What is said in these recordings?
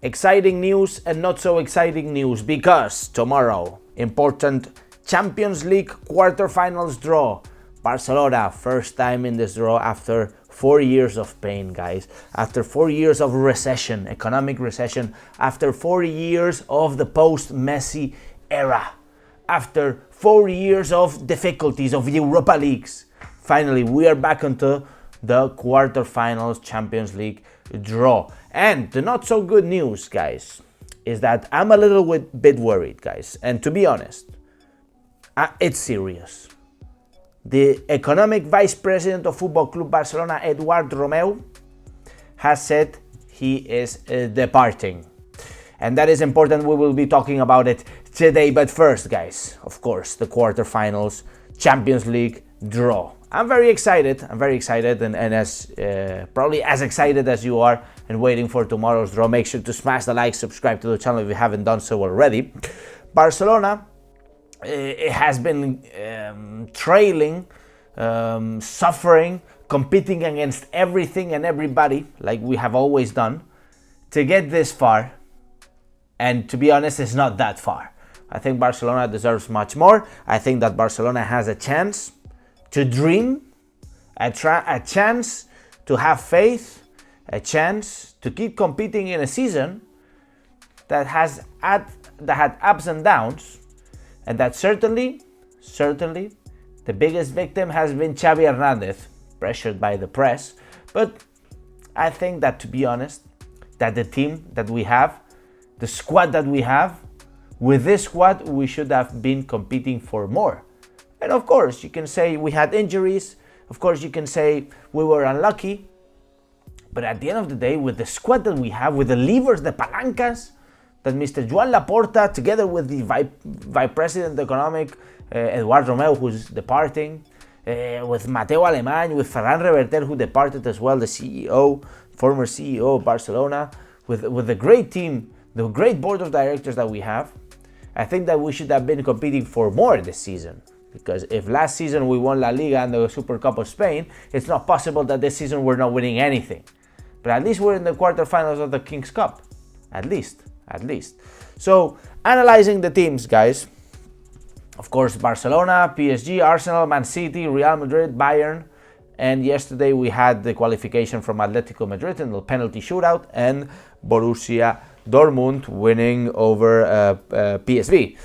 Exciting news and not so exciting news, because tomorrow, important Champions League quarterfinals draw. Barcelona, first time in this draw after 4 years of pain, guys. After 4 years of recession, economic recession. After 4 years of the post-Messi era. After 4 years of difficulties of Europa Leagues. Finally, we are back into the quarterfinals Champions League draw. And the not so good news, guys, is that I'm a little bit worried, guys. And to be honest, it's serious. The economic vice president of Football Club Barcelona, Eduard Romeu, has said he is departing. And that is important. We will be talking about it today. But first, guys, of course, the quarterfinals Champions League draw. I'm very excited, and as probably as excited as you are and waiting for tomorrow's draw. Make sure to smash the like, subscribe to the channel if you haven't done so already. Barcelona it has been trailing, suffering, competing against everything and everybody like we have always done to get this far, and to be honest, it's not that far. I think Barcelona deserves much more. I think that Barcelona has a chance to dream, a chance to have faith, a chance to keep competing in a season that had ups and downs, and that certainly the biggest victim has been Xavi Hernandez, pressured by the press. But I think that, to be honest, that the team that we have, the squad that we have, with this squad we should have been competing for more. And of course, you can say we had injuries. Of course, you can say we were unlucky. But at the end of the day, with the squad that we have, with the levers, the palancas, that Mr. Joan Laporta, together with the Vice President Economic, Eduard Romeu, who's departing, with Mateo Alemany, with Ferran Reverter, who departed as well, the CEO, former CEO of Barcelona, with the great team, the great board of directors that we have, I think that we should have been competing for more this season. Because if last season we won La Liga and the Super Cup of Spain, it's not possible that this season we're not winning anything. But at least we're in the quarterfinals of the King's Cup. At least. So, analyzing the teams, guys. Of course, Barcelona, PSG, Arsenal, Man City, Real Madrid, Bayern. And yesterday we had the qualification from Atletico Madrid in the penalty shootout, and Borussia Dortmund winning over PSV.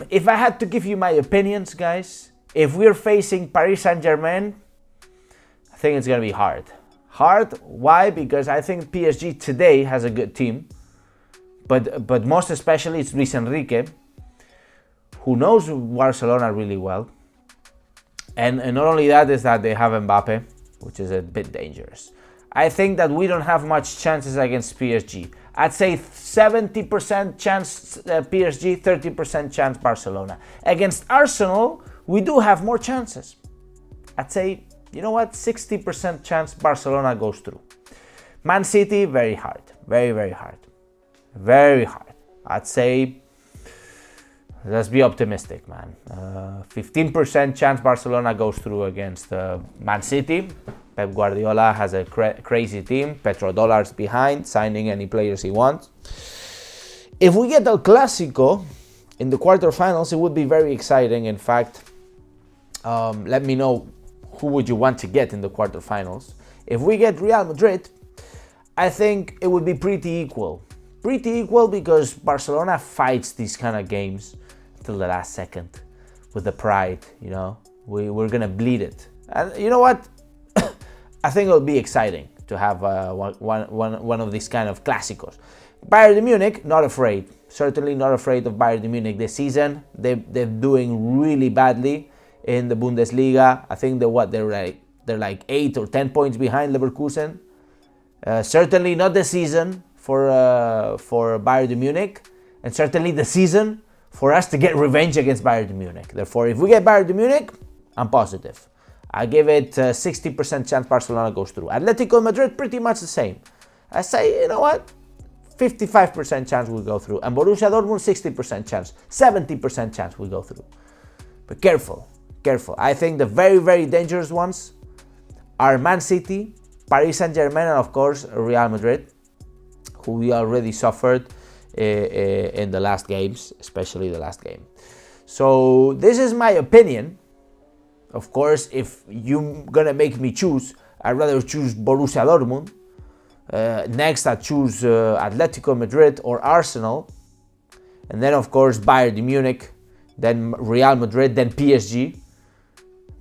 If I had to give you my opinions, guys, if we're facing Paris Saint-Germain, I think it's going to be hard. Why? Because I think PSG today has a good team, but most especially it's Luis Enrique, who knows Barcelona really well. And not only that, is that they have Mbappe, which is a bit dangerous. I think that we don't have much chances against PSG. I'd say 70% chance PSG, 30% chance Barcelona. Against Arsenal, we do have more chances. I'd say, you know what, 60% chance Barcelona goes through. Man City, very hard. Very hard. Very hard. I'd say, let's be optimistic, man. 15% chance Barcelona goes through against Man City. Pep Guardiola has a crazy team, petrodollars behind, signing any players he wants. If we get El Clásico in the quarterfinals, it would be very exciting. In fact, let me know who would you want to get in the quarterfinals. If we get Real Madrid, I think it would be pretty equal. Pretty equal, because Barcelona fights these kind of games till the last second with the pride, you know. We're going to bleed it. And you know what? I think it'll be exciting to have one of these kind of clásicos. Bayern Munich, not afraid. Certainly not afraid of Bayern Munich this season. They're doing really badly in the Bundesliga. I think they're like 8 or 10 points behind Leverkusen. Certainly not the season for Bayern Munich, and certainly the season for us to get revenge against Bayern Munich. Therefore, if we get Bayern Munich, I'm positive. I give it 60% chance Barcelona goes through. Atletico Madrid, pretty much the same. I say, you know what? 55% chance we go through. And Borussia Dortmund, 60% chance. 70% chance we go through. But careful. I think the very dangerous ones are Man City, Paris Saint-Germain, and of course Real Madrid, who we already suffered in the last games, especially the last game. So this is my opinion. Of course, if you're gonna make me choose, I'd rather choose Borussia Dortmund. Next, I choose Atletico Madrid or Arsenal. And then, of course, Bayern Munich, then Real Madrid, then PSG,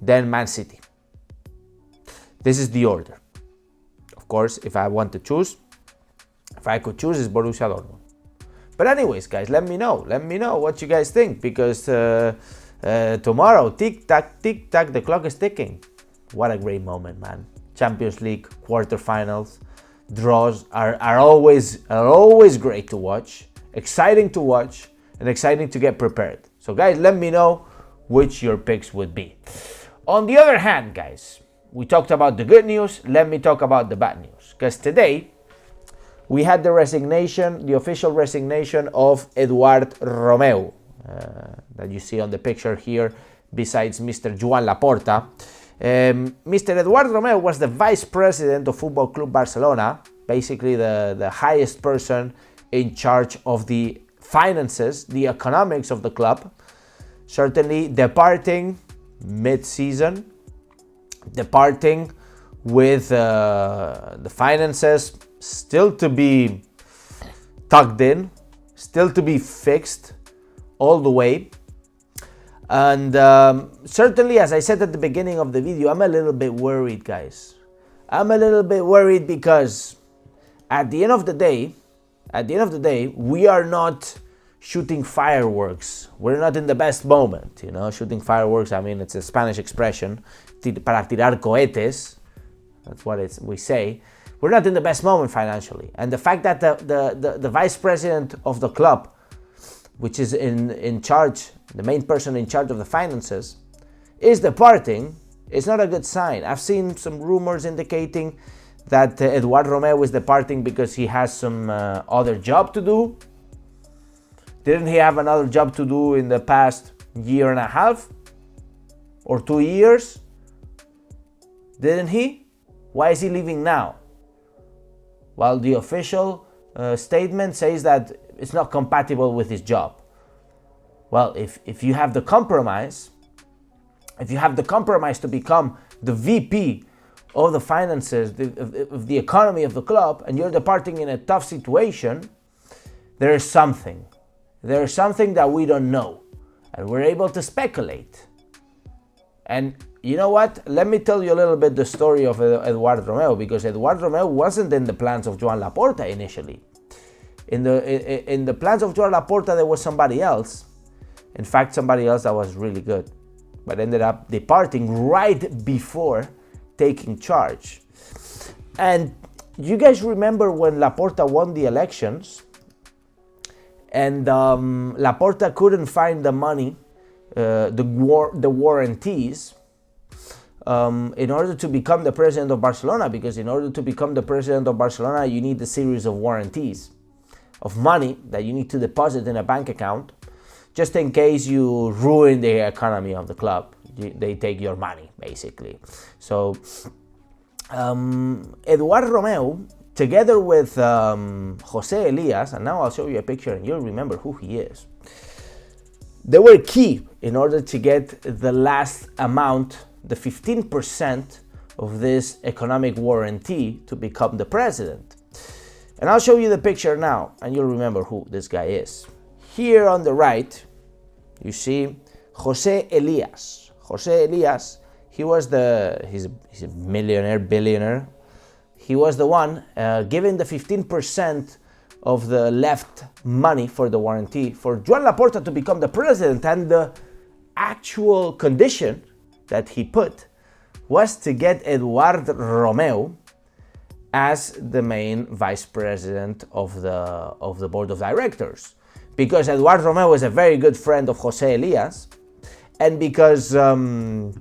then Man City. This is the order. Of course, if I want to choose, if I could choose, it's Borussia Dortmund. But anyways, guys, let me know what you guys think, because tomorrow, tick-tack, the clock is ticking. What a great moment, man. Champions League, quarterfinals, draws are always great to watch, exciting to watch, and exciting to get prepared. So guys, let me know which your picks would be. On the other hand, guys, we talked about the good news. Let me talk about the bad news, because today we had the official resignation of Eduard Romeu, that you see on the picture here, besides Mr. Joan Laporta. Mr. Eduard Romeu was the vice president of Football Club Barcelona, basically the highest person in charge of the finances, the economics of the club, certainly departing mid-season, departing with the finances still to be tucked in, still to be fixed all the way. And certainly, as I said at the beginning of the video, I'm a little bit worried, guys. I'm a little bit worried because at the end of the day, we are not shooting fireworks. We're not in the best moment, you know. Shooting fireworks, I mean, it's a Spanish expression, para tirar cohetes. That's what we say. We're not in the best moment financially. And the fact that the vice president of the club, which is in charge, the main person in charge of the finances, is departing, is not a good sign. I've seen some rumors indicating that Eduard Romeu is departing because he has some other job to do. Didn't he have another job to do in the past year and a half or 2 years? Didn't he? Why is he leaving now? Well, the official statement says that it's not compatible with his job. Well, if you have the compromise, to become the VP of the finances, of the economy of the club, and you're departing in a tough situation, there is something that we don't know, and we're able to speculate. And you know what? Let me tell you a little bit the story of Eduard Romeu, because Eduard Romeu wasn't in the plans of Joan Laporta initially. In the plans of Joan Laporta, there was somebody else. In fact, somebody else that was really good, but ended up departing right before taking charge. And you guys remember when Laporta won the elections, and Laporta couldn't find the money, the warranties, in order to become the president of Barcelona, because in order to become the president of Barcelona, you need a series of warranties of money that you need to deposit in a bank account, just in case you ruin the economy of the club. They take your money, basically. So Eduard Romeu, together with Jose Elias, and now I'll show you a picture and you'll remember who he is, they were key in order to get the last amount, the 15% of this economic warranty, to become the president. And I'll show you the picture now and you'll remember who this guy is. Here on the right, you see Jose Elias. Jose Elias, he was he's a millionaire, billionaire. He was the one giving the 15% of the left money for the warranty for Joan Laporta to become the president, and the actual condition that he put was to get Eduard Romeu as the main vice president of the board of directors, because Eduard Romeu is a very good friend of Jose Elias, and because Eduard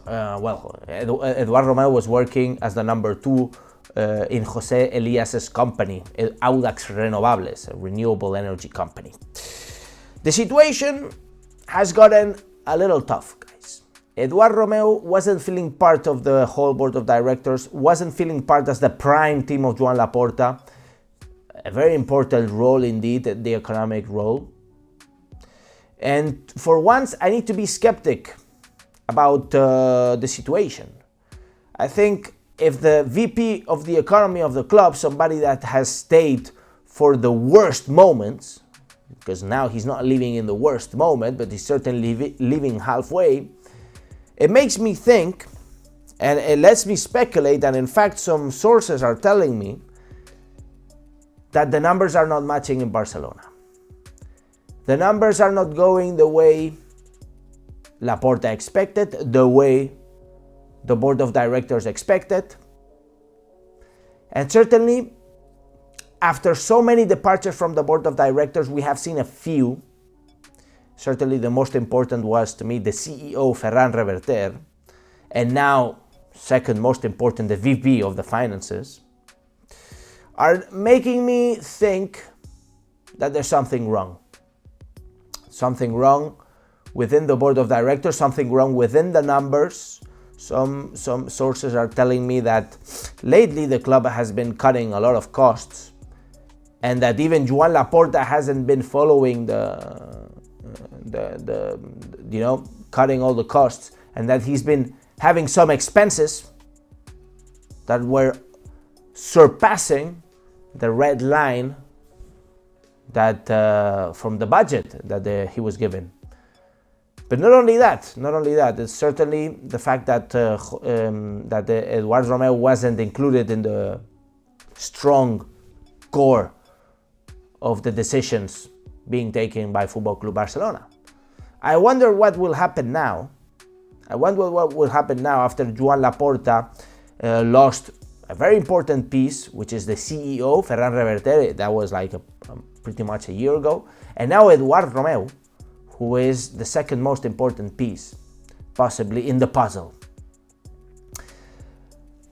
Romeu was working as the number 2 in Jose Elias's company, Audax Renovables, a renewable energy company. The situation has gotten a little tough, guys. Eduard Romeu wasn't feeling part of the whole board of directors, wasn't feeling part as the prime team of Joan Laporta. a very important role indeed, the economic role. And for once, I need to be skeptic about the situation. I think if the VP of the economy of the club, somebody that has stayed for the worst moments, because now he's not living in the worst moment, but he's certainly living halfway, it makes me think, and it lets me speculate, and in fact some sources are telling me that the numbers are not matching in Barcelona. The numbers are not going the way Laporta expected, the way the board of directors expected. And certainly, after so many departures from the board of directors, we have seen a few. Certainly the most important was, to me, the CEO, Ferran Reverter, and now, second most important, the VP of the finances, are making me think that there's something wrong. Something wrong within the board of directors, something wrong within the numbers. Some sources are telling me that lately the club has been cutting a lot of costs, and that even Joan Laporta hasn't been following the cutting all the costs, and that he's been having some expenses that were surpassing the red line that from the budget that he was given. But not only that, it's certainly the fact that Eduard Romeu wasn't included in the strong core of the decisions being taken by Football Club Barcelona. I wonder what will happen now. After Joan Laporta lost a very important piece, which is the CEO, Ferran Reverter. That was like pretty much a year ago. And now Eduard Romeu, who is the second most important piece, possibly, in the puzzle.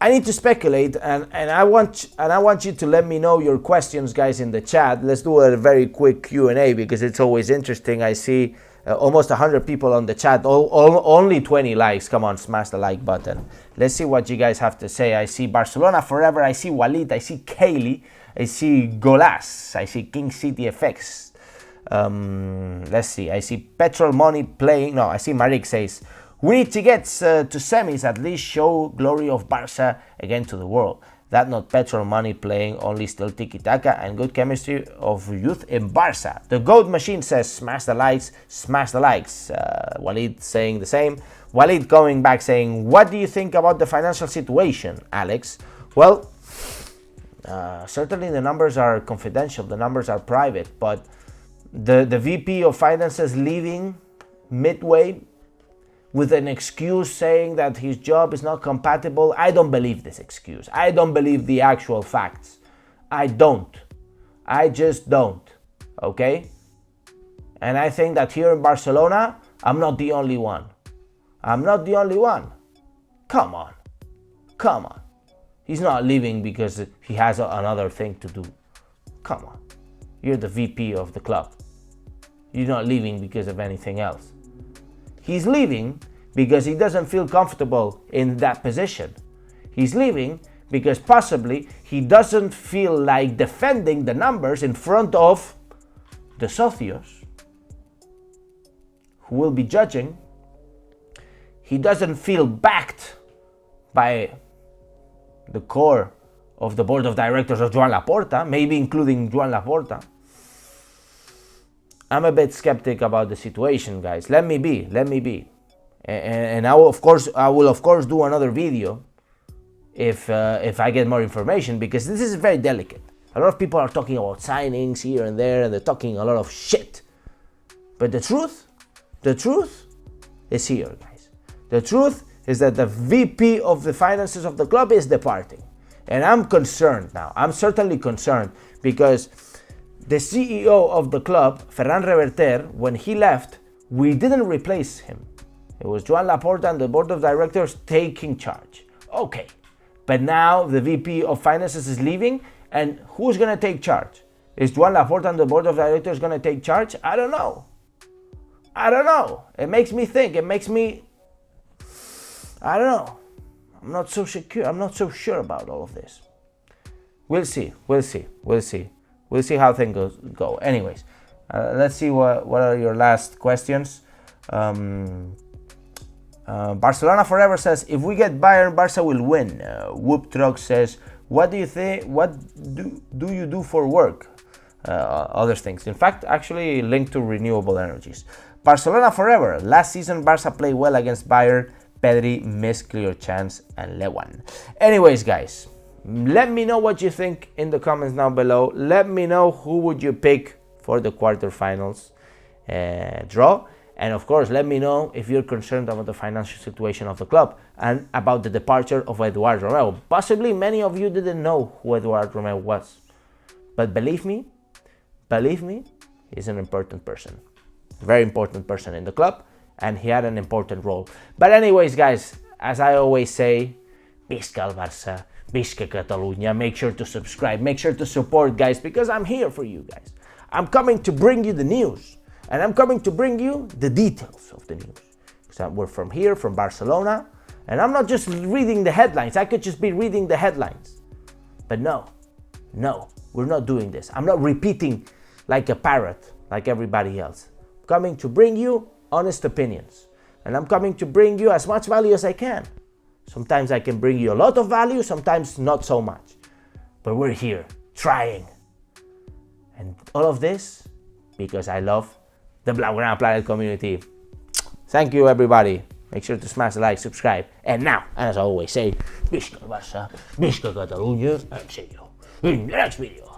I need to speculate, and I want you to let me know your questions, guys, in the chat. Let's do a very quick Q&A, because it's always interesting. I see almost 100 people on the chat, only 20 likes. Come on, smash the like button. Let's see what you guys have to say. I see Barcelona Forever, I see Walid, I see Kaylee, I see Golas, I see King City FX. Let's see, I see Petrol Money playing. No, I see Marik says, we need to get to semis, at least show glory of Barça again to the world. That not Petrol Money playing, only still tiki-taka and good chemistry of youth in Barça. The Goat Machine says, smash the likes, smash the likes. Walid saying the same. Walid coming back saying, what do you think about the financial situation, Alex? Well, certainly the numbers are confidential, the numbers are private, but the VP of finances leaving midway with an excuse saying that his job is not compatible. I don't believe this excuse. I don't believe the actual facts. I don't. I just don't. Okay? And I think that here in Barcelona, I'm not the only one. I'm not the only one. Come on. Come on. He's not leaving because he has another thing to do. Come on. You're the VP of the club. You're not leaving because of anything else. He's leaving because he doesn't feel comfortable in that position. He's leaving because possibly he doesn't feel like defending the numbers in front of the socios who will be judging. He doesn't feel backed by the core of the board of directors of Joan Laporta, maybe including Joan Laporta. I'm a bit skeptic about the situation, guys. Let me be. And I will of course do another video if I get more information, because this is very delicate. A lot of people are talking about signings here and there, and they're talking a lot of shit. But the truth is here, guys. The truth is that the VP of the finances of the club is departing. And I'm concerned now. I'm certainly concerned because the CEO of the club, Ferran Reverter, when he left, we didn't replace him. It was Joan Laporta and the board of directors taking charge. Okay, but now the VP of finances is leaving, and who's going to take charge? Is Joan Laporta and the board of directors going to take charge? I don't know. It makes me think. I don't know. I'm not so secure. I'm not so sure about all of this. We'll see. we'll see how things go. Anyways, let's see what are your last questions. Barcelona Forever says, if we get Bayern, Barca will win. Whoop Truck says, what do you think? What do you do for work? Other things. In fact, actually linked to renewable energies. Barcelona Forever. Last season, Barca played well against Bayern. Pedri missed clear chance and Lewan. Anyways, guys, let me know what you think in the comments down below. Let me know who would you pick for the quarterfinals draw. And of course, let me know if you're concerned about the financial situation of the club and about the departure of Eduard Romeu. Possibly many of you didn't know who Eduard Romeu was. But believe me, he's an important person. Very important person in the club, and he had an important role. But anyways, guys, as I always say, Visca el Barça, Visca Catalunya. Make sure to subscribe, make sure to support, guys, because I'm here for you guys. I'm coming to bring you the news, and I'm coming to bring you the details of the news. So we're from here, from Barcelona, and I'm not just reading the headlines. I could just be reading the headlines. But no, we're not doing this. I'm not repeating like a parrot, like everybody else. I'm coming to bring you honest opinions, and I'm coming to bring you as much value as I can. Sometimes I can bring you a lot of value, sometimes not so much. But we're here, trying. And all of this because I love the Blaugrana Planet community. Thank you, everybody. Make sure to smash the like, subscribe. And now, as I always say, Visca el Barça, Visca Catalunya, and see you in the next video.